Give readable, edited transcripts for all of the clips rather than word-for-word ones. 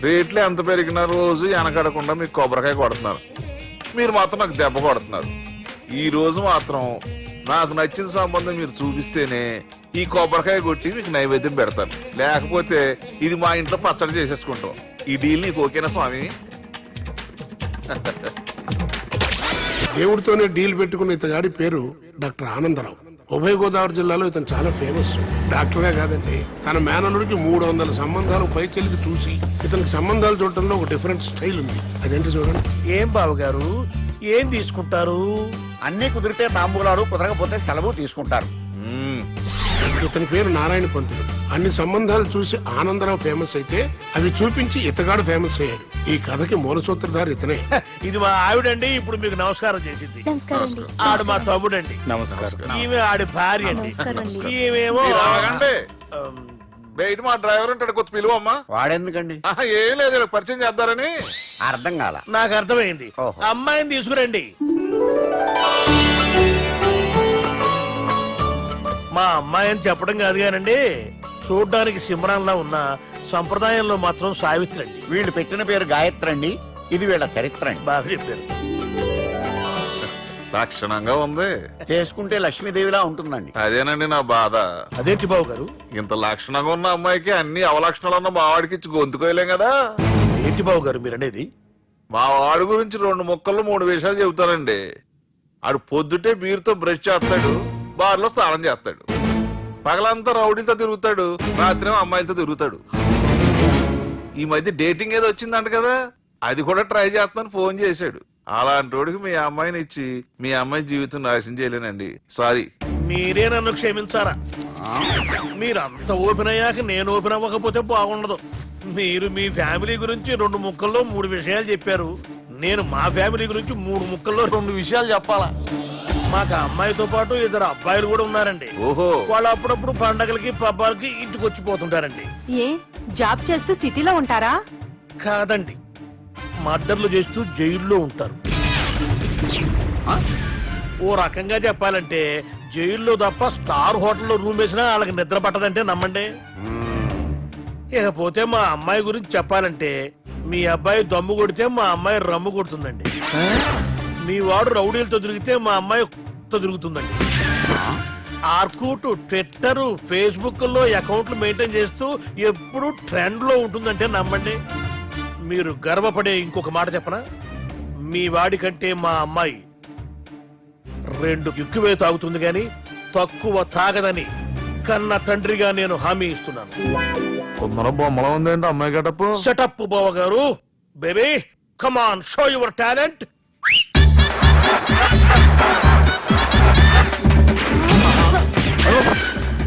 రేట్లు ఎంత పెరిగినా రోజు వెనకడకుండా మీకు కొబ్బరికాయ కొడుతున్నారు, మీరు మాత్రం నాకు దెబ్బ కొడుతున్నారు. ఈ రోజు మాత్రం నాకు నచ్చిన సంబంధం మీరు చూపిస్తేనే ఈ కొబ్బరికాయ కొట్టి మీకు నైవేద్యం పెడతాను, లేకపోతే ఇది మా ఇంట్లో పచ్చడి చేసేసుకుంటాం. ఈ డీల్ నీకు ఓకేనా స్వామి? దేవుడితోనే డీల్ పెట్టుకున్న ఇతగాడి పేరు డాక్టర్ ఆనందరావు. ఉభయ గోదావరి జిల్లాలో ఇతను చాలా ఫేమస్. డాక్టర్గా కాదండి, తన మేనల్లుడికి 300 సంబంధాలు పై చెల్లికి చూసి ఇతనికి సంబంధాలు చూడటంలో ఒక డిఫరెంట్ స్టైల్ ఉంది. అదేంటి చూడండి. ఏం బావగారు, ఏం తీసుకుంటారు? అన్ని కుదిరితే తాంబూలాలు, కుదరకపోతే సెలవు తీసుకుంటారు. ఇతని పేరు నారాయణ పంతులు. అన్ని సంబంధాలు చూసి ఆనందరావు ఫేమస్ అయితే అవి చూపించి ఇతగాడు ఫేమస్ అయ్యాడు. ఈ కథకి మూల సూత్రధారి ఇతనే. ఇది మా ఆవిడండి, ఇప్పుడు మీకు నమస్కారం చేసింది. ఆడు మా తమ్ముడండి. నమస్కారం. ఈమె ఆడి భార్య అండి. ఈమెమో మీరు ఆగండి. బయట మా డ్రైవర్ ఉంటాడు, కొత్త పిలువమ్మా. వాడెందుకండి? ఏం లేదు, ఇలా పరిచయం చేద్దారని. అర్థం కాల. నాకు అర్థమైంది. ఓహో. అమ్మాయిని తీసుకురండి. మా అమ్మాయి అని చెప్పడం కాదు కానండి, చూడ్డానికి సింహరాన్లా ఉన్న సంప్రదాయంలో మాత్రం సావిత్రి అండి. వీళ్ళు పెట్టిన పేరు గాయత్రి అండి. ఇది వీళ్ళ చరిత్ర అండి. బాగా చెప్పారు. లక్షణంగా ఉంది. చేసుకుంటే లక్ష్మీదేవిలా ఉంటుందండి. అదేనండి నా బాధ. అదేంటి బాబు గారు? ఇంత లక్షణంగా ఉన్న అమ్మాయికి అన్ని అవలక్షణాలు ఉన్న మా వాడికి ఇచ్చి గొంతుకోయలేం కదా. ఏంటి బాబు గారు మీరు అనేది? మా వాడి గురించి 2 ముక్కల్లో 3 విషయాలు చెబుతారండి. ఆడు పొద్దుటే బీరుతో బ్రష్ చేస్తాడు, బార్లో స్నానం చేస్తాడు, పగలంతా రౌడీలతో తిరుగుతాడు, రాత్రేమో అమ్మాయిలతో తిరుగుతాడు. ఈ మధ్య డేటింగ్ ఏదో వచ్చిందంట కదా, అది కూడా ట్రై చేస్తాను ఫోన్ చేశాడు. అలాంటి వాడికి మీ అమ్మాయిని ఇచ్చి మీ అమ్మాయి జీవితం నాశనం చేయలేనండి. సారీ. మీరే నన్ను క్షమించారా? మీరంత ఓపెన్ అయ్యాక నేను ఓపెన్ అవ్వకపోతే బాగుండదు. మీరు మీ ఫ్యామిలీ గురించి 2 ముక్కల్లో 3 విషయాలు చెప్పారు. నేను మా ఫ్యామిలీ గురించి 3 ముక్కల్లో 2 విషయాలు చెప్పాలా? మాకు అమ్మాయితో పాటు 2 అబ్బాయిలు కూడా ఉన్నారండి. ఓహో. వాళ్ళు అప్పుడప్పుడు పండగలకి పబ్బాలకి ఇంటికి వచ్చిపోతుంటారండి. ఏ జాబ్ చేస్తూ సిటీలో ఉంటారా? కాదండి, మర్డర్లు చేస్తూ జైల్లో ఉంటారు. ఓ రకంగా చెప్పాలంటే జైల్లో తప్ప స్టార్ హోటల్లో రూమ్ వేసినా వాళ్ళకి నిద్ర పట్టదంటే నమ్మండి. ఇకపోతే మా అమ్మాయి గురించి చెప్పాలంటే మీ అబ్బాయి దమ్ము కొడితే మా అమ్మాయి రమ్ము కొడుతుందండి. మీ వాడు రౌడీలతో తిరిగితే మా అమ్మాయి తో తిరుగుతుందండి. ఆర్కూట్, ట్విట్టర్, ఫేస్బుక్ లో అకౌంట్లు మెయింటైన్ చేస్తూ ఎప్పుడు ట్రెండ్ లో ఉంటుందంటే నమ్మండి. మీరు గర్వపడే ఇంకొక మాట చెప్పనా? మీ వాడి కంటే మా అమ్మాయి 2 ఎక్కువే తాగుతుంది గాని తక్కువ తాగదని కన్న తండ్రిగా నేను హామీ ఇస్తున్నాను. కొందరు బొమ్మలో ఉందండి అమ్మాయి గడపు. సెటప్ బావ గారు. Baby come on, show your talent.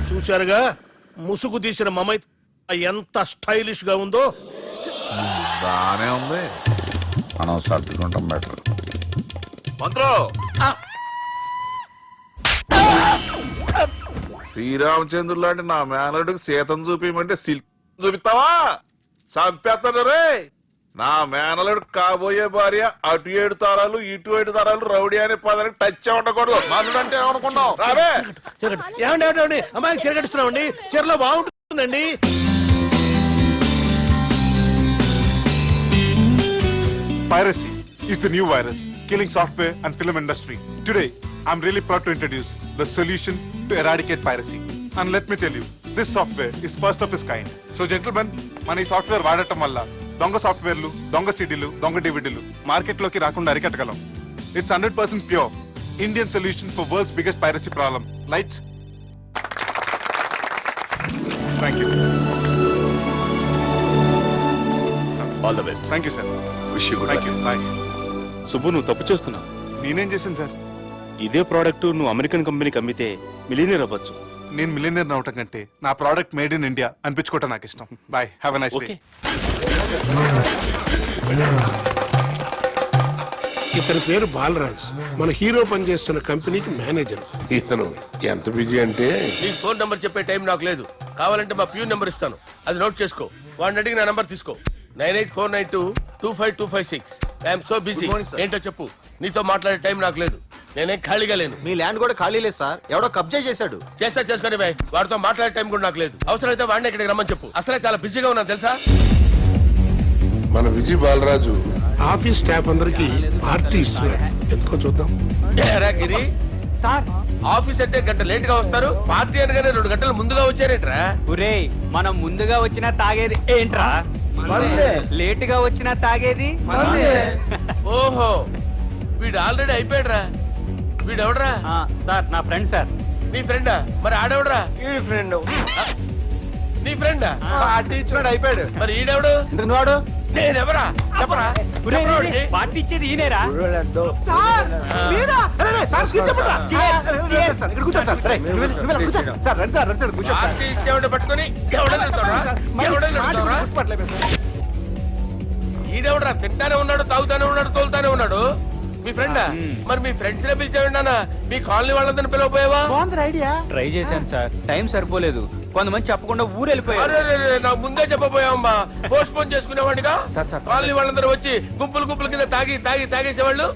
చూశారుగా ముసుగు తీసిన మమై ఎంత స్టైలిష్ గా ఉందో. బానే ఉంది. మనం సర్దుకుంటాం బెటర్. మంత్రో, శ్రీరామచంద్రుడు లాంటి నా మేనలుడికి సీతను చూపించమంటే సిల్క్ చూపిస్తావా? చంపేస్తాడు రే. నా మేనలుడు కాబోయే భార్య అటు 7 తరాలు ఇటు 7 తరాలు రౌడీ అనే పదానికి టచ్ ఉండకూడదు. మనడు అంటే ఏమనుకున్నావు? రావే. ఏమండి అమ్మాయి చీరగడుస్తున్నామండి, చీరలో బాగుంటుందండి. Piracy is the new virus killing software and film industry. Today, I'm really proud to introduce the solution to eradicate piracy. And let me tell you, this software is first of its kind. So gentlemen, మన ఈ software వాడటం వల్ల దొంగ సాఫ్ట్వేర్లు, దొంగ సీడీలు, దొంగ డివిడీలు మార్కెట్లోకి రాకుండా అరికట్టగలం. It's 100% pure Indian solution for world's biggest piracy problem. Lights. Thank you. All the best. Thank you, sir. Wish you good Thank you. Bye. Subbu, నువ్వు తప్పు చేస్తున్నావు. నేనేం చేశాను సార్? ఇదే ప్రోడక్ట్ నువ్వు అమెరికన్ కంపెనీకి అమ్మితే మిలియనీర్ అవ్వచ్చు. నేను మిలియనర్ అవటం కంటే నా ప్రోడక్ట్ మేడ్ ఇన్ ఇండియా అనిపించుకోవటం నాకు ఇష్టం. Boy, have a nice day. ఇతని పేరు బాలరాజ్. మన హీరో పనిచేస్తున్న కంపెనీకి మేనేజర్. ఇతను ఎంత బిజీ అంటే నీ ఫోన్ నంబర్ చెప్పే టైం నాకు లేదు. కావాలంటే మా ప్యూన్ నెంబర్ ఇస్తాను, అది నోట్ చేసుకో. వాడిని అడిగి నా నంబర్ తీసుకో. 9849225256. I'm so busy. ఏంటో చెప్పు. నీతో మాట్లాడే టైం నాకు లేదు, నేనేం ఖాళీగా లేను. మీ ల్యాండ్ కూడా ఖాళీ లేదు సార్, ఎవడో కబ్జా చేశాడు. చేస్తా చేసుకుని బాయ్, వాడితో మాట్లాడే టైం కూడా నాకు లేదు. అవసరమైతే వాడిని ఇక్కడికి రమ్మని చెప్పు. అసలే చాలా బిజీగా ఉన్నాను తెలుసా. మన విజయ్ బాలరాజు ఆఫీస్ స్టాఫ్ అందరికి పార్టీ ఇస్తున్నాడు. ఎందుకో చూద్దాం. ఏరా గిరి సార్ ఆఫీస్ అంటే గంట లేట్ గా వస్తారు, పార్టీ అనగానే 2 గంటలు ముందుగా వచ్చారేంట్రా? ఒరేయ్ మనం ముందుగా వచ్చినా తాగేది ఏంట్రా? లేట్ గా వచ్చినా తాగేది ఓహో వీడు ఆల్రెడీ అయిపోయాడురా. వీడెవడరా? సార్ నా ఫ్రెండ్ సార్. నీ ఫ్రెండా? మరి ఆడెవడరా? ఈ ఫ్రెండ్ నీ ఫ్రెండా? పార్టీ ఇచ్చినాడు అయిపోయాడు. మరి ఈడెవడు? ఇంతకు నువ్వాడు నేనెవరా? చెప్పరా? చెప్పరా వాడికి? పార్టీ ఇచ్చేది ఈయనేరా? పార్టీ ఇచ్చేవాడిని పట్టుకొని ఎవడని వెళ్తావురా? ఎవడని వెళ్తావురా? ఈడెవడరా? తింటానే ఉన్నాడు, తాగుతానే ఉన్నాడు, తోలుతానే ఉన్నాడు. మీ ఫ్రెండా? మరి మీ ఫ్రెండ్స్ నే పిలిచేవాడి నాన్న. మీ కాలనీ వాళ్ళందరినీ పిలవపోయావా? ట్రై చేశాను సార్, టైం సరిపోలేదు. కొంతమంది చెప్పకుండా ఊరు వెళ్ళిపోయారు. అరే నాకు ముందే చెప్పపోయావమ్మా. పోస్ట్ పోన్ చేసుకునేవాడిగా. సార్. కాలనీ వాళ్ళందరూ వచ్చి గుంపుల కింద తాగేసేవాళ్ళు.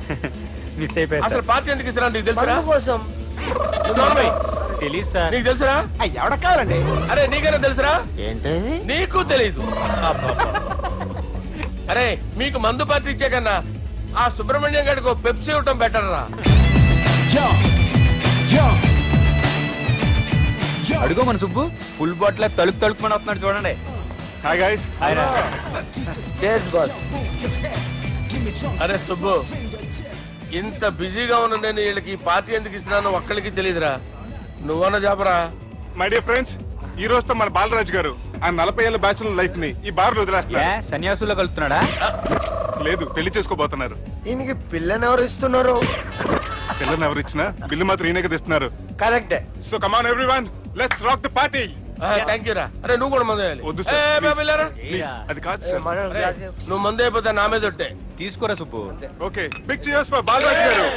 మిస్ అయిపోయారు అసలు పార్టీ ఎందుకు ఇస్తున్నా నీకు తెలుసురా? కోసం తెలియదు సార్. నీకు తెలుసురా? ఎవడ కావాలండి? అరే నీకైనా తెలుసురా? ఏంటి నీకు తెలీదు. అరే మీకు మందు పార్టీ ఇచ్చే కన్నా ఆ సుబ్రహ్మణ్యం గారికి పెప్సీ ఇవ్వటం బెటర్ రా. అడుగో మన సుబ్బు ఫుల్ బాటిల్ తలుపుమని వస్తున్నాడు చూడండి. Hi guys. Chairs boss. అరే సుబ్బు, ఇంత బిజీగా ఉన్న నేను వీళ్ళకి పార్టీ ఎందుకు ఇస్తున్నాను ఒక్కడికి తెలియదురా. నువ్వన్న జాబరా? మై డియర్ ఫ్రెండ్స్, ఈ రోజుతో మన బాలరాజు గారు ఆ 40 ఏళ్ల బ్యాచులర్ లైఫ్ ని ఈ బార్ లో వదిలేస్తున్నారు. సన్యాసుల్లో కలుపుతున్నాడా? లేదు, పెళ్లి చేసుకోబోతున్నారు. ఈయనకి పిల్లని ఎవరు ఇస్తున్నారు? పిల్లల్ని ఎవరు ఇచ్చినా బిల్లు మాత్రం ఈయనకి తెస్తున్నారు. కరెక్టే. So come on everyone, let's rock the party. Thank you రా. అరే నువ్వు కూడా మందు వేయాలి. వద్దు ఏ, సార్, బాబు, వెళ్ళారా? ప్లీజ్. అది కాదు సార్. మనం అరే, గ్లాస్ నువ్వు మందు అయిపోతే నా మీద ఒట్టే. తీసుకోరా Subbu. Okay, big cheers for Balaraju garu.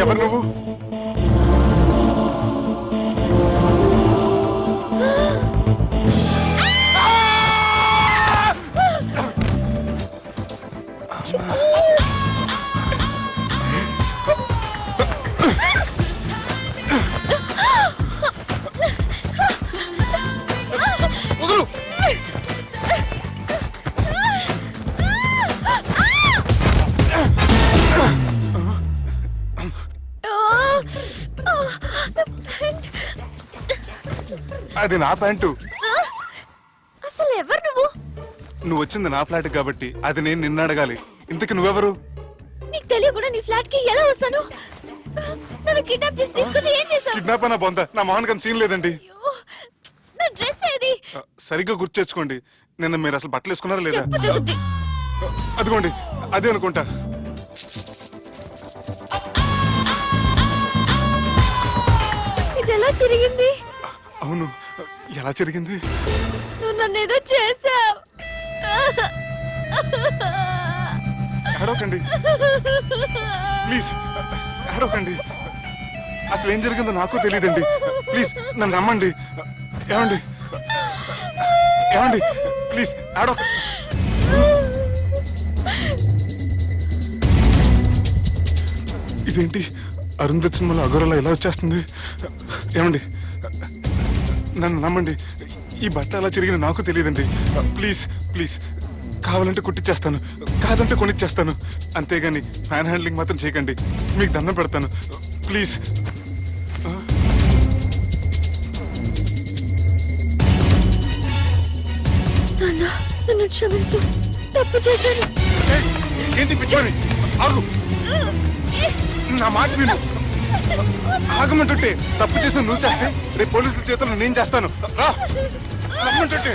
ఎవరు నువ్వు? వదులు. అది నా ప్యాంటు. అసలు ఎవరు నువ్వు? నువ్వు వచ్చింది నా ఫ్లాట్ కాబట్టి అది నేను నిన్ను అడగాలి. ఇంతకు నువ్వెవరు? నీకు తెలియకుండా నీ ఫ్లాట్ కి ఎలా వస్తాను? నన్ను కిడ్నాప్ చేసి తీసుకొచ్చి ఏం చేసావు? కిడ్నాప్ అన్న బొంద, నా మొహన్ కన్నా సీన్ లేదండి. నా డ్రెస్ ఏది? సరిగ్గా గుర్తు తెచ్చుకోండి. నిన్న మీరు అసలు బట్టలు వేసుకున్నారా లేదా? చెప్పు తెగుద్ది. అదిగోండి, అదే అనుకుంటా. ఇది ఎలా జరిగింది? అవును, ఎలా జరిగింది? నువ్వు నన్ను ఏదో చేసావు. ఏడవకండి ప్లీజ్, ఏడవకండి. అసలు ఏం జరిగిందో నాకు తెలియదండి. ప్లీజ్ నన్ను రమ్మండి. ఏమండి ఏమండి ప్లీజ్ ఏడవ. ఇదేంటి అరుంధతి సినిమాలో అగోరలా ఎలా వచ్చేస్తుంది? ఏమండి నన్ను నమ్మండి, ఈ బట్ట అలా చిరిగిన నాకు తెలియదండి. ప్లీజ్ ప్లీజ్, కావాలంటే కుట్టిచ్చేస్తాను, కాదంటే కొనిచ్చేస్తాను. అంతేగాని ఫ్యాన్ హ్యాండ్లింగ్ మాత్రం చేయకండి, మీకు దండం పెడతాను ప్లీజ్. నన్ను క్షమించు, తప్పు చేశాను. ఏంటి పిచ్చోని? ఆగు, నా మాట విను. ఆగమంటుంటే తప్పు చేసి నువ్వు చేస్తే రేపు పోలీసుల చేతుల్లో నేను చేస్తాను. రా, రమ్మంటుంటే.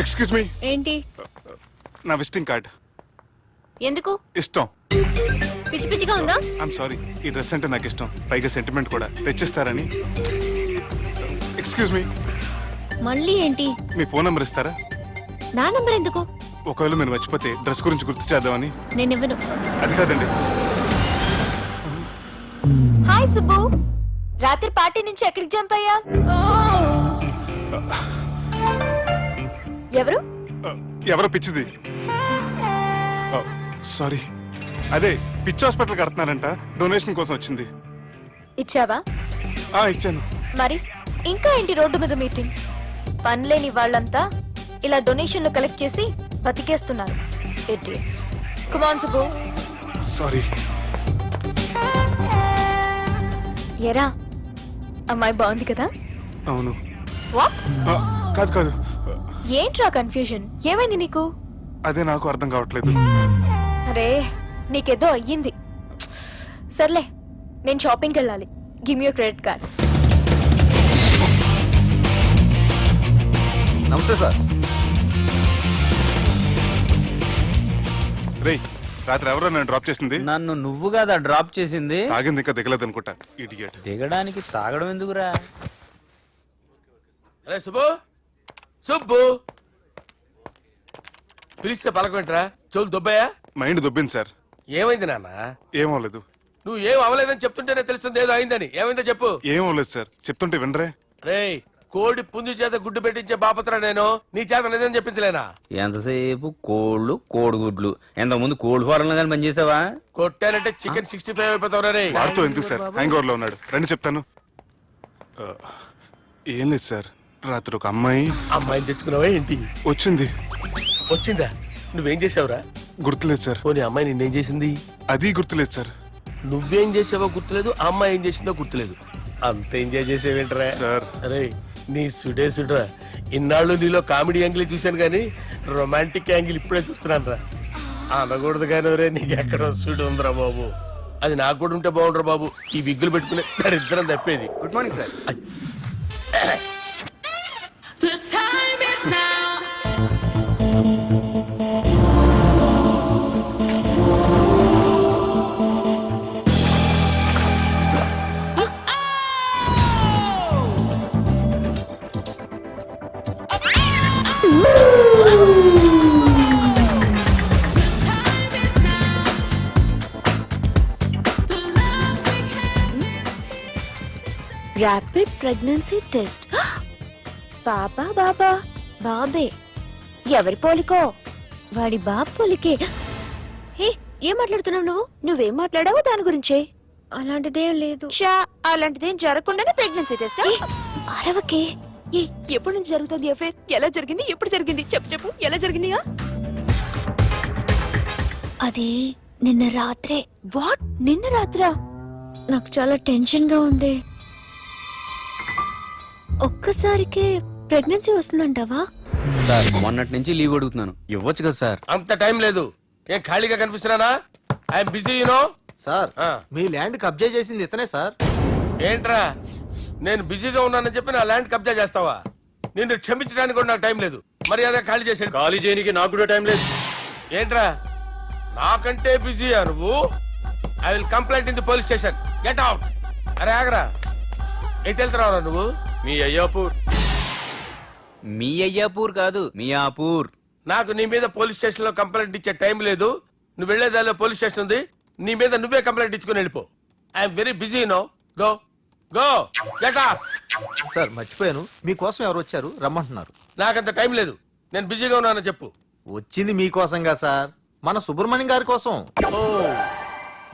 ఎక్స్క్యూజ్ మీ, ఏంటి? నా విజిటింగ్ కార్డ్. ఎందుకు? ఇష్టం. పిచ్చి పిచ్చిగా ఉందా? ఐఎమ్ సారీ, ఈ డ్రెస్ అంటే నాకు ఇష్టం, పైగా సెంటిమెంట్ కూడా. తెచ్చిస్తారని. ఎక్స్క్యూజ్ మీ, మళ్ళీ ఏంటి? మీ ఫోన్ నెంబర్ ఇస్తారా? నా నంబర్ ఎందుకు? ఒకవేళ మీరు మర్చిపోతే డ్రెస్ గురించి గుర్తు చేద్దామని. నేను ఇవ్వను. అది కాదండి. హాయ్ సుబ్బు, రాత్రి పార్టీ నుంచి ఎక్కడికి జంప్ అయ్యా? ఎవరు? ఎవరో పిచ్చిది. సారీ, అదే పిచ్చి హాస్పిటల్ కడుతున్నారంట, డొనేషన్ కోసం వచ్చింది. ఇచ్చావా? ఇచ్చాను. మరి ఇంకా ఏంటి రోడ్డు మీద మీటింగ్? పనిలేని వాళ్ళంతా ఇలా డొనేషన్లు కలెక్ట్ చేసి బతికేస్తున్నారు. Idiots. Come on, Subbu. Sorry. ఎరా, అమ్మాయి బాగుంది కదా? అవును. వాట్? కాదు కాదు, ఏంట్రా కన్ఫ్యూజన్? ఏమైంది నీకు? అదే నాకు అర్థం కావట్లేదు. అరే, నీకేదో అయ్యింది. సర్లే, నేను షాపింగ్కి వెళ్ళాలి. Give me your credit card. నమస్తే సార్. రేయ్, రాత్రి ఎవరో నన్ను డ్రాప్ చేసింది? నన్ను నువ్వు కదా డ్రాప్ చేసింది. తాగింది ఇంకా దిగలేదు అనుకుంటా. ఇడియట్. దిగడానికి తాగడం ఎందుకురా? అరే సుబ్బు, సుబ్బు పిలిస్తే పలకమంటరా? చెవులు దొబ్బాయా? Mind దొబ్బింది sir. ఏమైంది నాన్న? ఏమవలేదు. నువ్వు ఏం అవలేదని చెప్తుంటేనే తెలుస్తుంది ఏదో అయిందని. ఏమైందో చెప్పు. ఏమవలేదు సార్, చెప్తుంటే వినరే. రేయ్, కోడి పుంజు చేత గుడ్డు పెట్టించే బాపత్ర నేను. నీ చేత నిజం చెప్పించలేనా? ఎంతసేపు కోళ్ళు కోడిగుడ్లు. ఎంత ముందు కోడి ఫారంలో కానీ పనిచేసావా? కొట్టానంటే చికెన్ 65 అయిపోతావు రే. వాడితో ఎందుకు సార్, హ్యాంగ్ ఓవర్ లో ఉన్నాడు. రండి చెప్తాను. ఏం లేదు సార్, రాత్రి ఒక అమ్మాయిని తెచ్చుకున్నావా ఏంటి? వచ్చింది. వచ్చిందా? నువ్వేం చేసావురా? గుర్తులేదు సార్. పోనీ అమ్మాయి నిన్నేం చేసింది? అది గుర్తులేదు సార్. నువ్వేం చేసావో గుర్తులేదు, ఆ అమ్మాయి ఏం చేసిందో గుర్తులేదు. అంత ఎంజాయ్ చేసేవేంట్రా సార్? అరే, నీ సుడే సుడ్రా. ఇన్నాళ్ళు నీలో కామెడీ యాంగిల్ చూశాను కానీ రొమాంటిక్ యాంగిల్ ఇప్పుడే చూస్తున్నాను రా. అనకూడదు కానీ రే, నీకు ఎక్కడ సుడు ఉందిరా బాబు. అది నాకు కూడా ఉంటే బాగుండ్రా బాబు. ఈ విగ్గులు పెట్టుకునే దరిద్రం తప్పేది. Good morning sir. The time is now. Rapid pregnancy test. బాబా బాబా బాబే. ఎవరి పోలికో? వాడి బాబు పోలికే. హే, ఏం మాట్లాడుతున్నావు నువ్వు? నువ్వేం మాట్లాడావో దాని గురించే. అలాంటిదేం లేదు. అలాంటిదేం జరగకుండానే ప్రెగ్నెన్సీ టెస్ట్? అరవకే. ఎప్పటి నుంచి జరుగుతుంది అఫేర్? ఎలా జరిగింది? ఎప్పుడు జరిగింది? చెప్పు చెప్పు, ఎలా జరిగింది? అది నిన్న రాత్రే. వాట్? నిన్న రాత్రా? నాకు చాలా టెన్షన్ గా ఉంది. ఒక్కసారికే ప్రెగ్నెన్సీ వస్తుందంటావా? సార్, మొన్నటి నుంచి లీవ్ అడుగుతున్నాను, ఇవ్వచ్చు కదా సార్? అంత టైం లేదు. ఏం ఖాళీగా కనిపిస్తున్నానా? I'm busy you know. సార్, మీ ల్యాండ్ కబ్జా చేసింది ఇతనే సార్. ఏంట్రా, నేను బిజీగా ఉన్నానని చెప్పి నా ల్యాండ్ కబ్జా చేస్తావా? నిన్ను క్షమించడానికి కూడా నాకు టైం లేదు. మర్యాద ఖాళీ చేసాడు. ఖాళీ చేయడానికి నాకు కూడా టైం లేదు. ఏంట్రా, నాకంటే బిజీయా నువ్వు? I will complaint in the police station. Get out. అరే ఆగరా, ఎటు వెళ్తున్నావురా నువ్వు? మీ అయ్యాపూర్. మీ అయ్యాపూర్ కాదు, మియాపూర్. నాకు నీ మీద పోలీస్ స్టేషన్ లో కంప్లైంట్ ఇచ్చే టైం లేదు. నువ్వు వెళ్లేదాలో పోలీస్ స్టేషన్ ఉంది. నీ మీద నువ్వే కంప్లైంట్ ఇచ్చుకుని వెళ్ళిపో. I'm very busy no. Go go get off. Sir, మర్చిపోయాను, మీకోసం ఎవరు వచ్చారు, రమ్మంటున్నారు. నాకంత టైం లేదు, నేను బిజీగా ఉన్నానని చెప్పు. వచ్చింది మీకోసంగా సార్, మన సుబ్రహ్మణ్యం గారి కోసం. ఓ,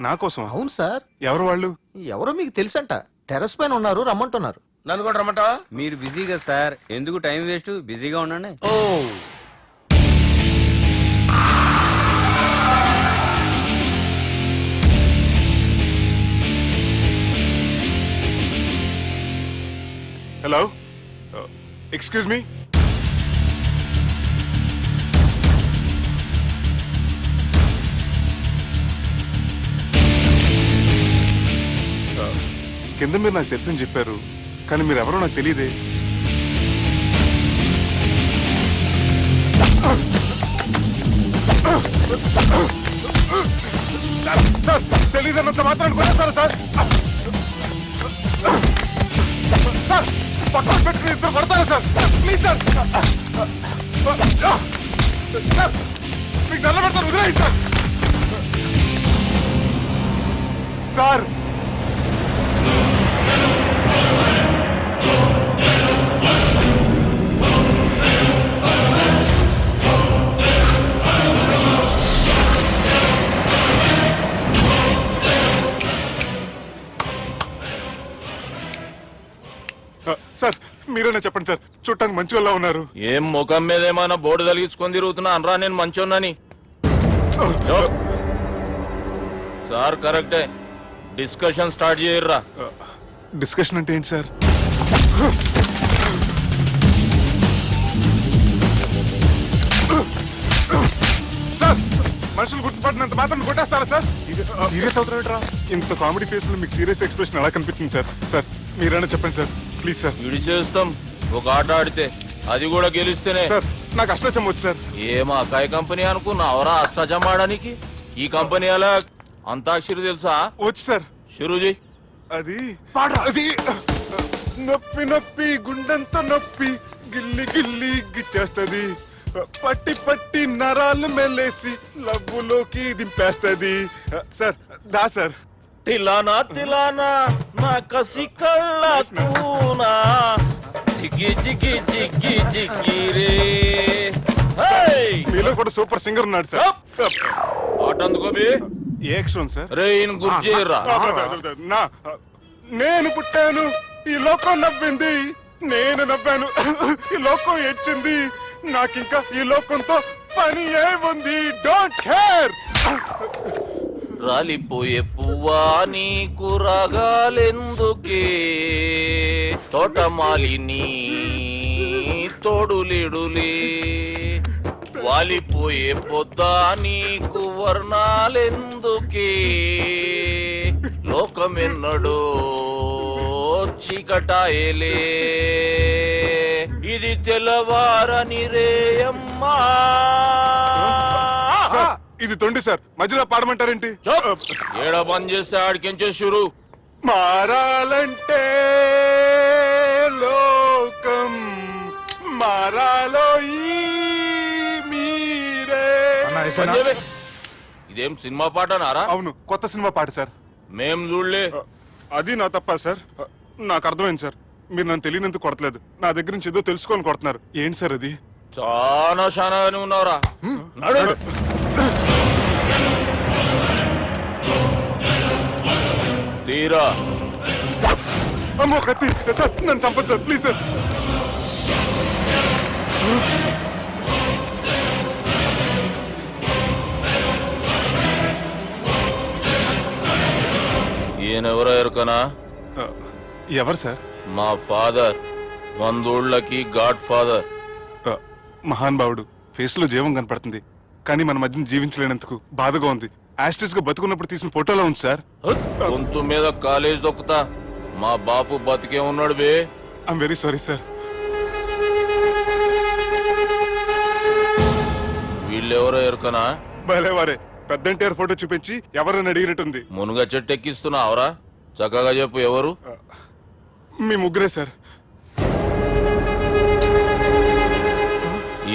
నా కోసం? అవును సార్. ఎవరు వాళ్ళు? ఎవరో మీకు తెలుసంట, టెర్రస్ పైన ఉన్నారు, రమ్మంటున్నారు. నన్ను కూడా రమ్మంటావా? మీరు బిజీ కదా సార్, ఎందుకు టైం వేస్ట్? బిజీగా ఉండండి. ఓ, హలో, ఎక్స్క్యూజ్ మీ. కింద మీరు నాకు తెలుసని చెప్పారు, కానీ మీరు ఎవరో నాకు తెలియదే. ప్లీజ్ అన్నంత మాత్రం కొనేస్తారా సార్? సార్ పక్కన పెట్టుకుని ఇద్దరు కొడతారా సార్? Please sir. సార్ మీకు దండం పెడతాను, వదిలేయండి సార్. సార్ సార్ మీరేనా చెప్పండి సార్, చూడటానికి మంచి వాళ్ళ ఉన్నారు. ఏం ముఖం మీద ఏమైనా బోర్డు తలిగించుకొని తిరుగుతున్నా అనరా నేను మంచోన్నాని. సార్ కరెక్టే, డిస్కషన్ స్టార్ట్ చేయర్రా. డిస్కషన్ అంటే ఏంటి సార్? సార్ మనుషులు గుర్తుపట్టినంత మాత్రం కొట్టేస్తారా సార్? సీరియస్ అవుతున్నారా? ఇంత కామెడీ ఫేస్ లో మీకు సీరియస్ ఎక్స్ప్రెషన్ ఎలా కనిపిస్తుంది సార్? సార్ మీరైనా చెప్పండి సార్, ప్లీజ్ సార్. ఇడి చేస్తాం ఒక ఆట ఆడితే, అది కూడా గెలిస్తేనే. సార్ నాకు అష్టాచం వచ్చు సార్. ఏం అకాయ కంపెనీ అనుకున్నావరా అష్టాచం ఆడడానికి? ఈ కంపెనీ అలా అంతాక్షరి తెలుసా? వచ్చు సార్. షురూజీ. అది అది నొప్పి నొప్పి గుండెంత నొప్పి గిల్లి గిల్లి గిచ్చేస్తది, పట్టి పట్టి నరాలు మెల్లేసి లవ్వులోకి దింపేస్తది. సార్ దా సార్. తిలానా తిలానా నా కసి కళ్ళకునా జిగి జిగి జిగి జిగి రే. మీలో కూడా సూపర్ సింగర్ ఉన్నాడు సార్. ఆట అందుకోబి ఏ అక్షరం సార్? రే ఈయన గుర్తు చేయర్రా. నా నేను పుట్టాను ఈ లోకం నవ్వింది, నేను నవ్వాను ఈ లోకం ఏడ్చింది, నాకింకా ఈ లోకంతో పని ఏముంది? Don't care. రాలిపోయే పువ్వా నీకు రాగాలెందుకే, తోటమాలిని తోడులిడులే, వాలిపోయే పొద్దా నీకు వర్ణాలెందుకే, లోకమెన్నడో చీకటాయలే, ఇది తెల్లవారని రేయమ్మా. సార్ ఇది తొండి సార్, మధ్యలో పాడమంటారేంటి? ఏడ బంద్ చేస్తే ఆడికించే షురు. మారాలంటే లోకం మారాలో ఈ మీరే. ఇదేం సినిమా పాట నారా? అవును, కొత్త సినిమా పాట సార్. మేం చూడలే. అది నా తప్ప సార్. నాకు అర్థమైంది సార్, మీరు నన్ను తెలియనందుకు కొడతలేదు, నా దగ్గర నుంచి ఏదో తెలుసుకొని కొడుతున్నారు. ఏంటి సార్ అది? చాలా శానాగానే ఉన్నావురా. నడు. తీరా. అమ్మో కత్తి సార్, నన్ను చంపదు సార్, ప్లీజ్ సార్. ఈయనెవరో ఎరుకనా? ఎవరు సార్? మా ఫాదర్, 100 గాడ్ ఫాదర్. మహాన్ భావుడు, ఫేస్ లో జీవం కనపడుతుంది, కానీ మన మధ్యన జీవించలేనందుకు బాధగా ఉంది. యాస్టిస్ గా బతుకున్నప్పుడు తీసిన ఫోటోలో ఉంది సార్. గొంతు మీద కాలేజ్ దొక్కుతా, మా బాపు బతికే ఉన్నాడు బే. I'm very sorry sir. వీళ్ళెవరో ఎరుకనా? భలేవారే, పెద్ద ఎన్టీఆర్ ఫోటో చూపించి ఎవరైనా అడిగినట్టుంది. మునుగ చెట్టు ఎక్కిస్తున్నావురా? చక్కగా చెప్పు ఎవరు? మీ ముగ్గురే సార్.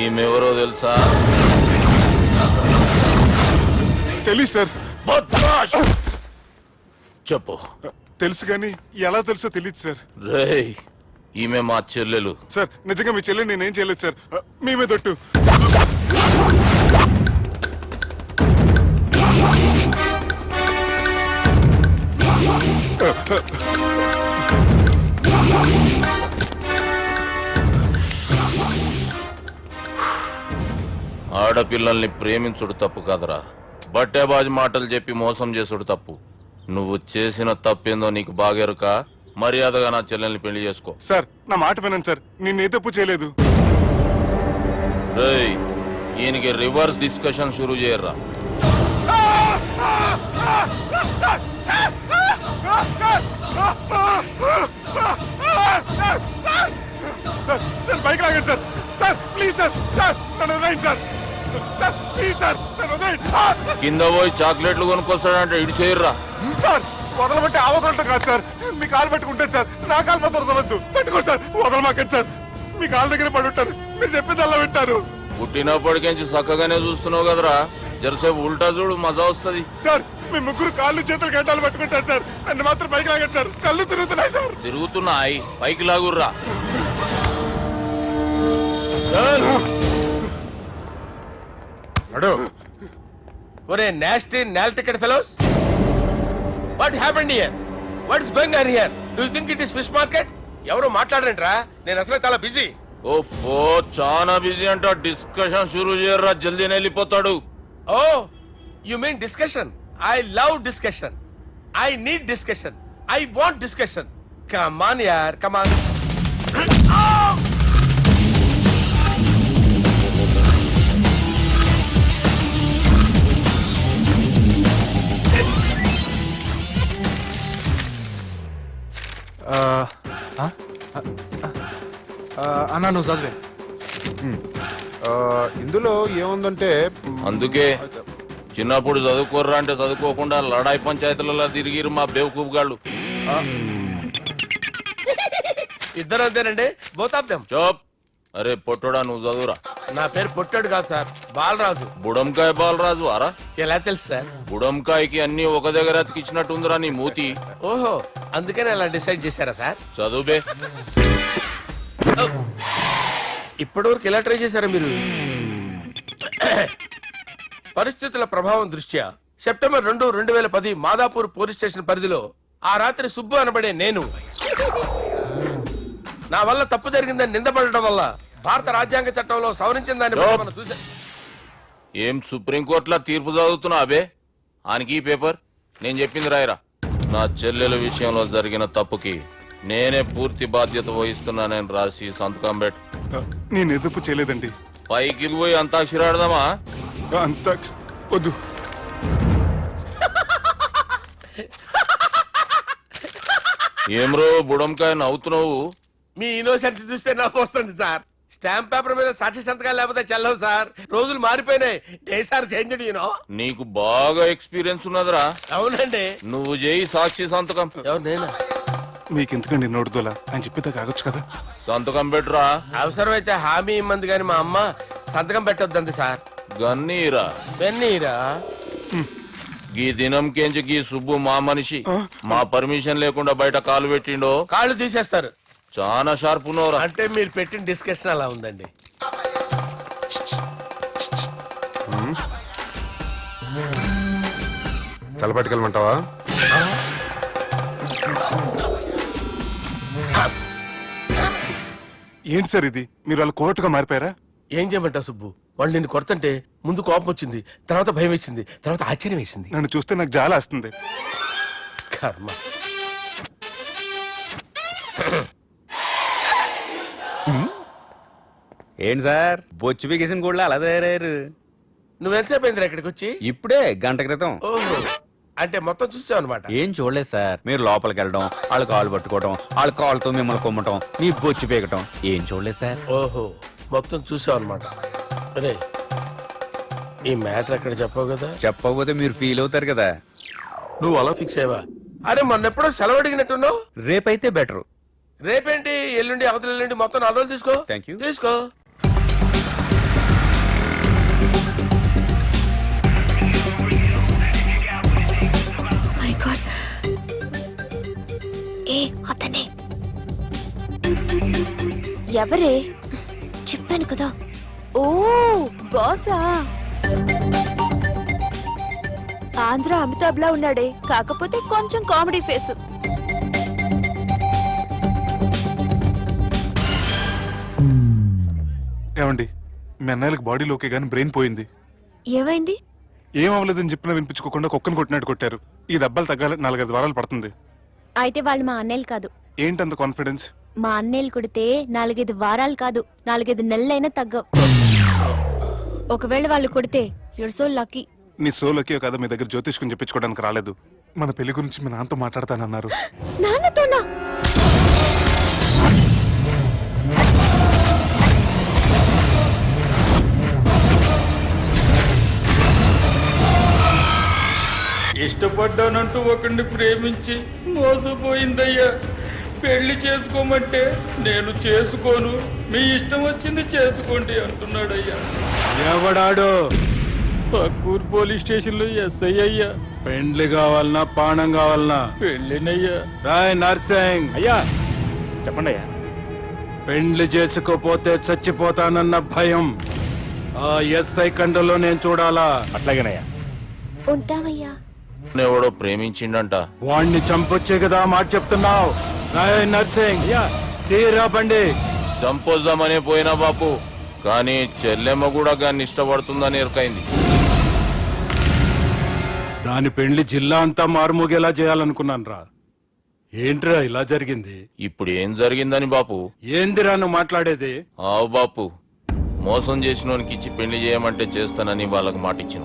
ఈమెవరో తెలుసా? తెలీదు సార్. బద్మాష్! చెప్పు. తెలుసు కానీ ఎలా తెలుసో తెలియదు సార్. రేయ్, ఈమె మా చెల్లెలు. సార్ నిజంగా మీ చెల్లెని నేనేం చేయలేదు సార్, మీ మీద ఒట్టు. ఆడపిల్లల్ని ప్రేమించుడు తప్పు కాదురా, బట్టేబాజు మాటలు చెప్పి మోసం చేసుడు తప్పు. నువ్వు చేసిన తప్పేందో నీకు బాగెరుక. మర్యాదగా నా చెల్లెల్ని పెళ్లి చేసుకో. సార్ నా మాట వినండి సార్, నేను ఏ తప్పు చేయలేదు. రేయ్, ఈయనకి రివర్స్ డిస్కషన్ షురూ చేయర్రా. నేను బైక్ లాగండి sir. Sir please sir, sir నన్ను వదిలేయండి సార్. సార్ ప్లీజ్ సార్ నన్ను వదిలేయండి. కింద పోయి చాక్లెట్లు కొనుక్కొస్తాడంటే ఇటు చేయర్రా. సార్ వదలమంటే ఆ వదలటం కాదు సార్, మీ కాలు పట్టుకుంటాను సార్, నా కాలు మాత్రం వదలవద్దు. పట్టుకోండి సార్, వదలమాకండి సార్, మీ కాలు దగ్గర పడి ఉంటారు, మీరు చెప్పిందల్లా వింటారు. పుట్టినప్పటికేంచి చక్కగానే చూస్తున్నావు కదరా, జరసేపు ఉల్టా చూడు మజా వస్తుంది. సార్ మీ ముగ్గురు కాళ్ళు చేతులు గంటలు పట్టుకుంటారు సార్, నన్ను మాత్రం పైకి లాగండి సార్, కళ్ళు తిరుగుతున్నాయి సార్. తిరుగుతున్నాయి పైకి లాగుర్రా. ఒరే nasty null ticket fellows, what happened here? What is going on here? Do you think it is fish market? ఎవరు మాట్లాడరంట్రా, నేను అసలే చాలా బిజీ. ఓ చాలా బిజీ అంట, డిస్కషన్ షురూ చేయర్రా, జల్దీ వెళ్ళిపోతాడు. Oh you mean discussion? I love discussion, I need discussion, I want discussion. Come on యార్, కమ్ ఆన్. అన్నా నువ్వు చదివే. ఇందులో ఏముందంటే అందుకే చిన్నప్పుడు చదువుకోర్రా అంటే చదువుకోకుండా లడాయి పంచాయతీలలో తిరిగిరు మా బేవకూఫ్ గాళ్ళు. ఇద్దరు అంతేనండి, బోత్ ఆఫ్ దెమ్. చోప్. అరే పొట్టోడా నువ్వు చదువురా. నా పేరు పొట్టాడు కాదు సార్, బాలరాజు. బుడంకాయ బాలరాజు అరా? ఎలా తెలుసు సార్? బుడంకాయకి అన్ని ఒక దగ్గర అతికిచ్చినట్టుందిరా నీ మూతి. ఓహో, అందుకని అలా డిసైడ్ చేశారా సార్? చదువుబే. ఇప్పటి వరకు ఎలా ట్రై చేశారా మీరు? పరిస్థితుల ప్రభావం దృష్ట్యా సెప్టెంబర్ 2, 2010 మాదాపూర్ పోలీస్ స్టేషన్ పరిధిలో ఆ రాత్రి సుబ్బు అనబడే నేను నా వల్ల తప్పు జరిగిందని నిందపడటం వల్ల భారత రాజ్యాంగ చట్టంలో సవరించిన దాన్ని బట్టి మనం చూసా. ఏం సుప్రీంకోర్టులో తీర్పు చదువుతున్నా అబే? ఆనికి ఈ పేపర్ నేను చెప్పింది రాయరా. నా చెల్లెల విషయంలో జరిగిన తప్పుకి నేనే పూర్తి బాధ్యత వహిస్తున్నానని రాసి సంతకం పెట్టు. నేను ఎదుపు చేయలేదండి. పైకి పోయి అంతాక్షరి ఆడదామా? అంత వద్దు. ఏమ్రో బుడంకాయ నవ్వుతున్నావు? మీ ఇన్నోసెన్స్ చూస్తే నాకు వస్తుంది సార్. స్టాంప్ పేపర్ మీద సాక్షి సంతకాలు లేకపోతే చెల్లవు సార్. రోజులు మారిపోయినాయి, డేస్ ఆర్ చేంజ్డ్ యూనో. నీకు బాగా ఎక్స్పీరియన్స్ ఉన్నదిరా. అవునండి. నువ్వు చేయి సాక్షి సంతకం. ఎవరు నేనా? మీకు ఎందుకండి నోడుదోలా అని చెప్పేదా కాగొచ్చు కదా. సంతకం పెట్టురా. అవసరమైతే హామీ ఇమ్మంది కానీ మా అమ్మ సంతకం పెట్టొద్దండి సార్. గన్నీరా వెన్నీరా. గీ దినంకేంచి గీ సుబ్బు మా మనిషి మా పర్మిషన్ లేకుండా బయట కాలు పెట్టిండో కాళ్ళు తీసేస్తారు. చాలా షార్ప్ ఉన్నవరా. అంటే మీరు పెట్టిన డిస్కషన్ అలా ఉందండి. తలపట్టుకెళ్ళమంటావా? ఏంటి సార్ ఇది, మీరు వాళ్ళు కోర్టుగా మారిపోయారా? ఏం చేయమంటావు సుబ్బు? వాళ్ళు నిన్ను కొడుతుంటే ముందు కోపం వచ్చింది, తర్వాత భయం వేసింది, తర్వాత ఆశ్చర్యం వేసింది. నన్ను చూస్తే నాకు జాలా వస్తుంది. కర్మ. ఏంటి సార్ బొచ్చు బిగేసిన కూడా అలా తయారయ్యారు? నువ్వెంతసేపు అయిందిరా ఇక్కడికి వచ్చి? ఇప్పుడే గంట క్రితం. ఓహో, అంటే మొత్తం చూసావు అనమాట. ఏం చూడలేదు సార్, మీరు లోపలికి వెళ్ళడం, వాళ్ళ కాళ్ళు పట్టుకోవడం, వాళ్ళ కాళ్ళతో మిమ్మల్ని కొమ్మటం, మీ బొచ్చు పీకటం ఏం చూడలేదు సార్. ఓహో, మొత్తం చూసావు అనమాట. అరే ఈ మ్యాటర్ అక్కడ చెప్పావు కదా. చెప్పకపోతే మీరు ఫీల్ అవుతారు కదా. నువ్వు అలా ఫిక్స్ అయ్యవా? అరే మొన్నెప్పుడో సెలవు అడిగినట్టున్నావు. రేపైతే బెటర్. రేపేంటి, ఎల్లుండి, అవతల ఎల్లుండి, మొత్తం 4 రోజులు తీసుకో. Thank you. తీసుకో. మై గాడ్, ఏ అతనే ఎవరే? చెప్పాను కదా. ఓ బాసా. ఆంధ్ర అమితాబ్ లా ఉన్నాడే, కాకపోతే కొంచెం కామెడీ ఫేస్. ఏమండి, మీ అన్నయ్యలకు బాడీలో ఓకే కానీ బ్రెయిన్ పోయింది. ఏమైంది? ఏం అవ్వలేదని చెప్పినా వినిపించుకోకుండా కుక్కను కొట్టినట్టు కొట్టారు. ఈ దెబ్బలు తగ్గాలి 4-5 వారాలు పడుతుంది. అయితే వాళ్ళు మా అన్నయ్యలు కాదు. ఏంటంత కాన్ఫిడెన్స్? మా అన్నయ్యలు కొడితే 4-5 వారాలు కాదు, 4-5 నెలలైనా తగ్గవు. ఒకవేళ వాళ్ళు కొడితే యూర్ సో లక్కీ. నీ సోలోకి కదా మీ దగ్గర జ్యోతిష్కం చెప్పించుకోవడానికి రాలేదు. మన పెళ్లి గురించి మీ నాన్నతో మాట్లాడతానన్నారు. నాన్నతోనా? ఇష్టం ఇష్టపడ్డానంటూ ఒకరిని ప్రేమించి మోసపోయిందయ్యా. పెళ్లి చేసుకోమంటే నేను చేసుకోను, మీ ఇష్టం వచ్చింది చేసుకోండి అంటున్నాడయ్యా. ఎవడాడు? పక్కూరు పోలీస్ స్టేషన్ లో ఎస్ఐ అయ్యా. పెండ్లి కావాలనా పానం కావాలనా? పెళ్ళినయ్యా. రాయ్ నర్సింగ్, అయ్యా చెప్పండి అయ్యా. పెండ్లి చేసుకోపోతే చచ్చిపోతానన్న భయం ఆ ఎస్ఐ కండలో నేను చూడాలా? అట్లాగేనయ్యా. ఉంటామయ్యా. ఎవడో ప్రేమించిండంట. వాణ్ణి చంపొచ్చే కదా మాట చెప్తున్నావు? రాయ్ నర్సింగ్, తీరా బండి. చంపొద్దామనే పోయినా బాపు, కానీ చెల్లెమ్మ కూడా గాన్ని ఇష్టపడుతుందని ఎరకైంది. దాని పెండ్లి జిల్లా అంతా మారుమోగేలా చేయాలనుకున్నాను రా. ఏంట్రా ఇలా జరిగింది? ఇప్పుడు ఏం జరిగిందని బాపు? ఏందిరా నువ్వు మాట్లాడేది? ఆవు బాపు, మోసం చేసినోనికి ఇచ్చి పెళ్లి చేయమంటే చేస్తానని వాళ్ళకి మాటిచ్చిన.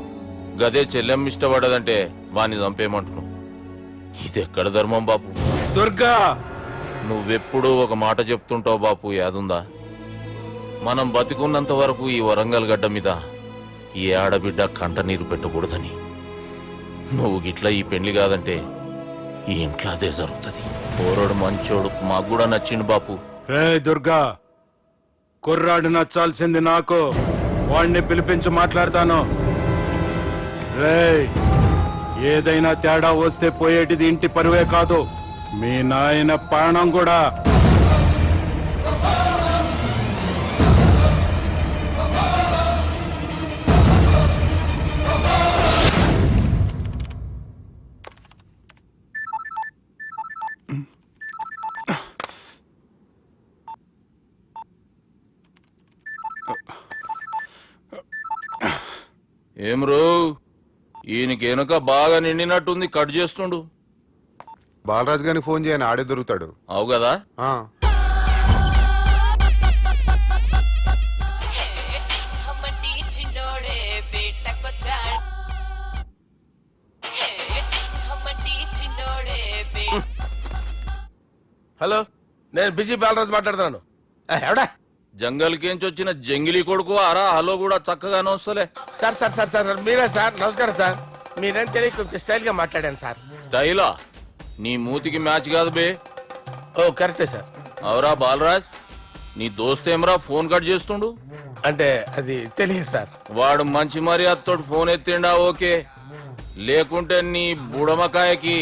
గదే చెల్లెమ్మ ఇష్టపడదంటే వాణ్ణి చంపేయమంటున్నావు. ఇది ఎక్కడ ధర్మం బాపు? దుర్గా, నువ్వెప్పుడూ ఒక మాట చెప్తుంటావు బాపు, యాదుందా? మనం బతికున్నంత వరకు ఈ వరంగల్ గడ్డ మీద ఈ ఆడబిడ్డ కంట నీరు పెట్టకూడదని. నువ్వు గిట్లా ఈ పెళ్లి కాదంటే ఈ ఇంట్లో అదే జరుగుతుంది. పోరోడు మంచోడు, మాకు కూడా నచ్చిండు బాపు. రే దుర్గా, కుర్రాడు నచ్చాల్సింది నాకు. వాణ్ణి పిలిపించి మాట్లాడతాను. రే, ఏదైనా తేడా వస్తే పోయేటిది ఇంటి పరువే కాదు, మీ నాయన ప్రాణం కూడా. ఏం రో, ఈయనకి వెనుక బాగా నిండినట్టుంది, కట్ చేస్తుండు. బాలరాజు గారికి ఫోన్ చేయని, ఆడే దొరుకుతాడు. అవు కదా. హలో, నేను బిజీ బాలరాజు మాట్లాడుతున్నాను. ఎవడా? జంగల్కేంచి వచ్చిన జంగిలీ కొడుకు అరా. హలో కూడా చక్కగానే వస్తలే. సార్ సార్ సార్ సార్ మీరే సార్? నమస్కారం సార్. మీరేం తెలియక కొంచెం స్టైల్ గా మాట్లాడాను సార్. స్టైలా? నీ మూతికి మ్యాచ్ కాదు బే. ఓ కరెక్టే సార్. అవరా బాలరాజ్, నీ దోస్త్ ఏమరా ఫోన్ కట్ చేస్తుండు? అంటే అది తెలియదు సార్. వాడు మంచి మర్యాదతోటి ఫోన్ ఎత్తిండా ఓకే, లేకుంటే నీ బుడమకాయకి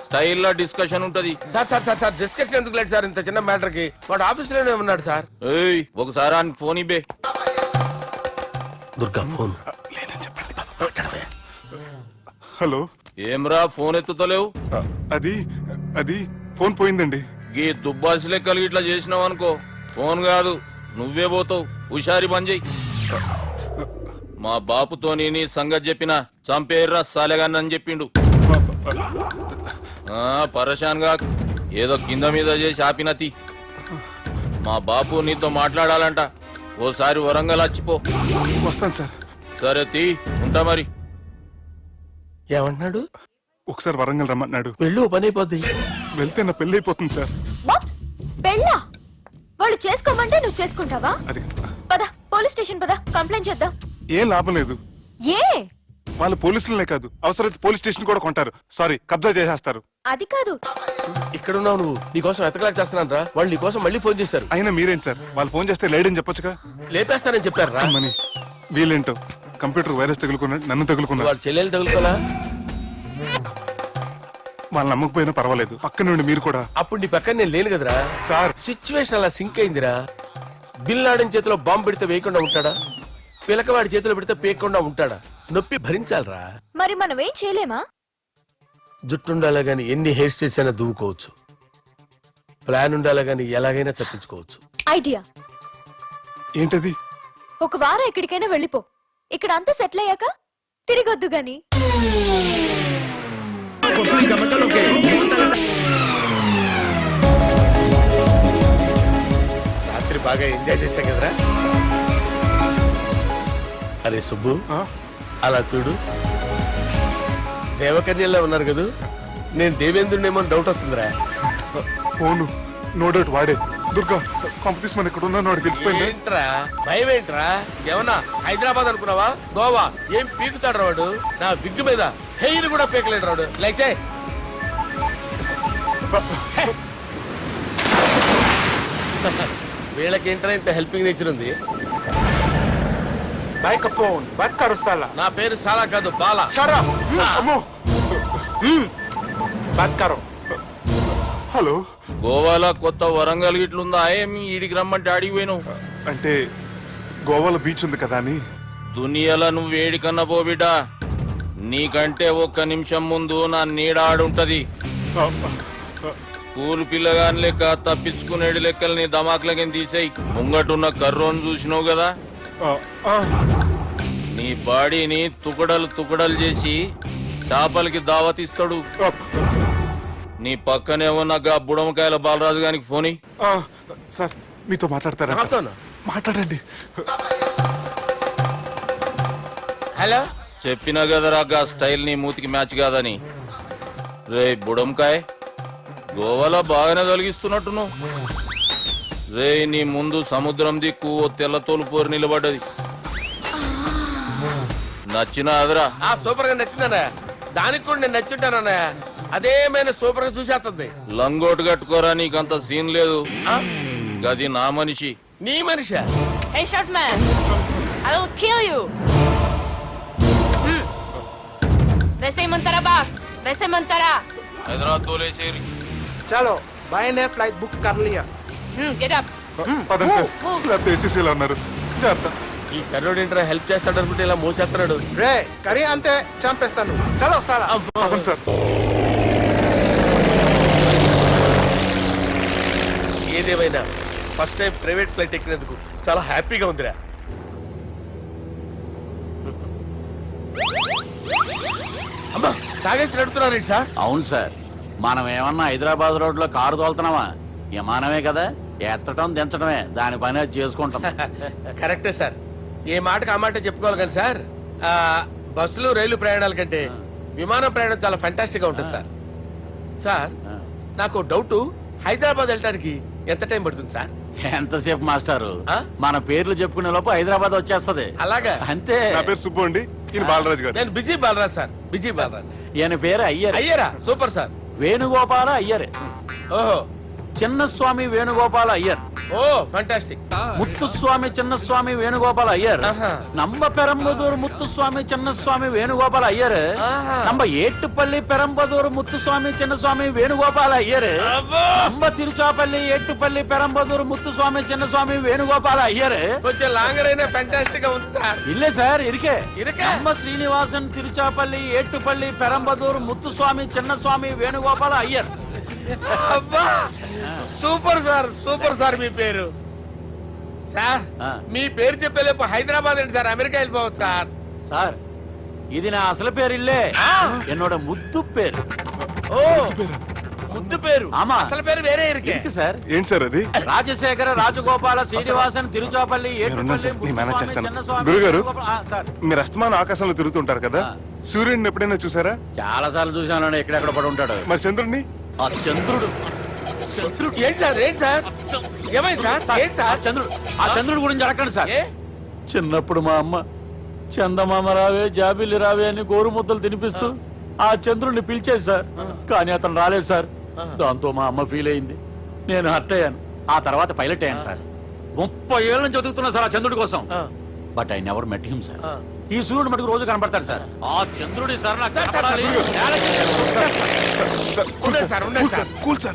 స్టైల్లో డిస్కషన్ ఉంటది. Sir sir sir sir discussion ఎందుకు లేదు సార్? ఇంత చిన్న మ్యాటర్ కి వాడు ఆఫీస్ లోనే ఉన్నాడు సార్. ఏయ్, ఒకసారి ఆయనకి ఫోన్ ఇబ్బే. దుర్గా ఫోన్. హలో, ఏమ్రా ఫోన్ ఎత్తుతలేవు? అది అది ఫోన్ పోయిందండి. గీ దుబ్బాసి లెక్కలు ఇట్లా చేసినావు అనుకో, ఫోన్ కాదు నువ్వే పోతావు. హుషారి పని చెయ్యి. మా బాపుతోని నీ సంగతి చెప్పిన చంపేర్రా సాలెగాన్ని అని చెప్పిండు. పరేషాన్ గా ఏదో కింద మీద చేసి ఆపినతి. మా బాపు నీతో మాట్లాడాలంట. ఓసారి వరంగల్ వచ్చిపో. వస్తాను సార్. సరే తీ, ఉంటా మరి. ఏమంటున్నాడు? ఒకసారి వరంగల్ రమ్మన్నాడు. వెళ్ళు, పని అయిపోద్ది. వెళ్తే నా పెళ్లి అయిపోతుంది సార్. వాట్? పెళ్ళా? వాళ్ళు చేసుకోమంటే నువ్వు చేసుకుంటావా? అది పద, పోలీస్ స్టేషన్ పద, కంప్లైంట్ చేద్దాం. ఏం లాభం లేదు. ఏ? వాళ్ళు పోలీసులనే కాదు, అవసరమైతే పోలీస్ స్టేషన్ కూడా కొంటారు. సారీ, కబ్జా చేసేస్తారు. అది కాదు. ఇక్కడ ఉన్నావు నువ్వు, నీకోసం ఎతకలేక చేస్తున్నాను రా. వాళ్ళు నీకోసం మళ్ళీ ఫోన్ చేశారు. అయినా మీరేంటి సార్, వాళ్ళు ఫోన్ చేస్తే లేడని చెప్పొచ్చుగా. లేపేస్తానని చెప్పారు రా. మని వీళ్ళేంటో కంప్యూటర్ వైరస్ తగులుకున్నాడు, నన్ను తగులుకున్నాడు. వాళ్ళ చెల్లెలు తగులుకోలా? వాళ్ళు నమ్మకపోయినా పర్వాలేదు, పక్క నుండి మీరు కూడా. అప్పుడు నీ పక్కన నేను లేను కదరా సార్. సిచ్యువేషన్ అలా సింక్ అయిందిరా. బిల్ లాడెన్ చేతిలో బాంబు పెడితే వేయకుండా ఉంటాడా? పిలకవాడి చేతిలో పెడితే పేయకుండా ఉంటాడా? నొప్పి భరించాలరా. మరి మనం ఏం చేయలేమా? జుట్టుండాలా గాని ఎన్ని హెయిర్ స్టైల్స్ అయినా దువ్వుకోవచ్చు. ప్లాన్ ఉండాలా గాని ఎలాగైనా తప్పించుకోవచ్చు. ఐడియా ఏంటది? ఒక వారం ఎక్కడికైనా వెళ్ళిపో. ఇక్కడ అంతా సెటిల్ అయ్యాక తిరిగొద్దు గాని. రాత్రి బాగా ఎంజాయ్ చేశాం కదరా. అరే సుబ్బు, అలా చూడు, దేవకన్యల్లో ఉన్నారు కదూ. నేను దేవేంద్రునేమో డౌట్ వస్తుందిరా. ఫోను నో డౌట్ వాడే. దుర్గా, కాంపిటీషన్ మన ఇక్కడ ఉన్నాను, వాడు తెలిసిపోయింది. ఏంట్రా భయం ఏంట్రా? ఏమన్నా హైదరాబాద్ అనుకున్నావా? గోవా ఏం పీకుతాడు వాడు. నా విగ్గు మీద హెయిర్ కూడా పీకలేడు రాడు లైక్ చేయి వీళ్ళకి ఏంటనే ఇంత హెల్పింగ్ నేచర్ ఉంది మైక్రోఫోన్ బట్ కరుస్తాలా నా పేరు సాలా కాదు బాలా షరా అమ్మో బట్ కరో హలో గోవాలో కొత్త వరంగల్ గిట్లుందా ఏమి ఈడికి రమ్మంటే ఆడికి పోయినావు అంటే గోవాలో బీచ్ ఉంది కదా అని దునియాలో నువ్వు ఏడికన్నా పో బిడ్డ నీకంటే ఒక్క నిమిషం ముందు నా నీడ ఆడుంటది స్కూల్ పిల్లగాని లెక్క తప్పించుకునేడు లెక్కలు నీ దమాకులకి తీసేయి ముంగటున్న కర్రోని చూసినావు కదా నీ బాడీని తుకడలు తుకడలు చేసి చేపలకి దావతిస్తాడు నీ పక్కనే ఉన్న గా బుడమకాయల బాలరాజు గారికి ఫోని సార్ మీతో మాట్లాడతారా నాతోనా? మాట్లాడండి హలో చెప్పినా కదరా గా స్టైల్ నీ మూతికి మ్యాచ్ కాదని రే బుడంకాయ్ గోవాలో బాగానే తొలగిస్తున్నట్టు నువ్వు రే నీ ముందు సముద్రం దిక్కు ఓ తెల్ల తోలుపోరు నిలబడ్డది నచ్చిన అదరా ఆ సూపర్ గా నచ్చిందన్నా దానికి కూడా నేను నచ్చుంటానన్నా అదేమైనా సూపర్ గా చూసేస్తుంది లంగోటు కట్టుకోరా నీకంత సీన్ లేదు గది నా మనిషి నీ మనిషి Hey, short man! I will kill you! वैसे मंतरा बास वैसे मंतरा హైదరాబాద్ తోలేసేరి చలో బాయ్ ఫ్లైట్ బుక్ కర్ లియా get up పదండి సార్ లేకపోతే ఏసీసీలో ఉన్నారు జాగ్రత్త ఈ కర్రోడు ఏంట్రా హెల్ప్ చేస్తాడు అనుకుంటే ఇలా మోసేస్తున్నాడు రే కరీ అంతే చంపేస్తాను చలో సారా పదండి సార్ ఏదేమైనా ఫస్ట్ టైం ప్రైవేట్ ఫ్లైట్ ఎక్కినందుకు చాలా హ్యాపీగా ఉందిరా అమ్మా తాగేసి నడుపుతున్నారేంటి సార్ అవును సార్ మనం ఏమన్నా హైదరాబాద్ రోడ్ లో కారు తోలుతున్నామా విమానమే కదా ఎత్తటం దించడమే దాని పని అది చేసుకుంటాం కరెక్టే సార్ ఏ మాటకు ఆ మాట చెప్పుకోవాలి కానీ సార్ బస్సులు రైలు ప్రయాణాల కంటే విమానం ప్రయాణం చాలా ఫంటాస్టిక్ గా ఉంటుంది సార్ సార్ నాకు డౌట్ హైదరాబాద్ వెళ్ళడానికి ఎంత టైం పడుతుంది సార్ ఎంతసేపు మాస్టారు ఆ? మన పేర్లు చెప్పుకునే లోపు హైదరాబాద్ వచ్చేస్తది అలాగా అంతే నా పేరు సుబ్బు అండి ఈయన బాలరాజు గారు నేను busy Balaraj sir busy Balaraj ఈయన పేరు అయ్యర్ అయ్యారా సూపర్ సార్ వేణుగోపాల అయ్యర్ ఓహో చిన్నస్వామి వేణుగోపాల అయ్యర్ ఓ ఫంటాస్టిక్ ముత్తుస్వామి చిన్నస్వామి వేణుగోపాల అయ్యర్ ఆహా. நம்ம பெரம்பதூர் முத்துசுவாமி சின்னசுவாமி வேணுகோபால ஐயர் ஆஹா. நம்ம ஏட்டுப்பள்ளி பெரம்பதூர் முத்துசுவாமி சின்னசுவாமி வேணுகோபால ஐயர் நம்ம திருச்சாப்பள்ளி ஏட்டுப்பள்ளி பெரம்பதூர் முத்துசுவாமி சின்னசுவாమి వేణుగోపాల ஐயர் కొంచెం లాంగర్ అయినా ఫంటాస్టిక్ గా ఉంది సార్ இல்ல சார் இருக்கே இருக்கா? நம்ம ஸ்ரீனிவாசன் திருச்சாப்பள்ளி ஏட்டுப்பள்ளி பெரம்பதூர் முத்துசுவாமி சின்னசுவாమి వేణుగోపాల ஐயர் అబ్బా సూపర్ సార్ మీ పేరు సార్ ఆ. మీ పేరు చెప్పేలేపు హైదరాబాద్ ఏంటి సార్ అమెరికా వెళ్ళిపోవచ్చు సార్ சார் இது நான் అసలు పేరు இல்லే என்னோட ముద్దు పేరు ఓ ముద్దు పేరు ఆమా. అసలు పేరు వేరే ఇరికే இருக்கு சார் ఏంటి సార్ అది రాజశేఖర రాజగోపాల శ్రీనివాసన్ తిరుచాపల్లి నేనున్నాను సార్, నేను మేనేజ్ ముత్తుస్వామి, చేస్తాను. చిన్నస్వామి, గురుగారు? వేణుగోపాల- సార్ మీరు అస్తమానం ఆకాశంలో తిరుగుతుంటారు కదా సూర్యుడిని ఎప్పుడైనా చూసారా చాలా సార్లు చూసాను ఎక్కడెక్కడ పడి ఉంటాడు మరి చంద్రుడిని ఆ చంద్రుడు ఏంటి సార్ ఏమైంది సార్ ఏంటి సార్ ఆ చంద్రుడు గురించి అడగండి సార్ ఏ? చిన్నప్పుడు మా అమ్మ చందమామ రావే జాబిల్లి రావే అని గోరు ముద్దలు తినిపిస్తూ ఆ చంద్రుడిని పిలిచేది సార్ కానీ అతను రాలేదు సార్ దాంతో మా అమ్మ ఫీల్ అయింది నేను హర్ట్ అయ్యాను ఆ తర్వాత పైలట్ అయ్యాను సార్ 30 ఏళ్ళ నుంచి చదువుతున్నా సార్ ఆ చంద్రుడి కోసం but I never met him sir ఈ సూర్యుడు మటుకు రోజు కనపడతాడు సార్ ఆ చంద్రుడి సార్ నాకు కనపడాలి. Sir cool sir cool sir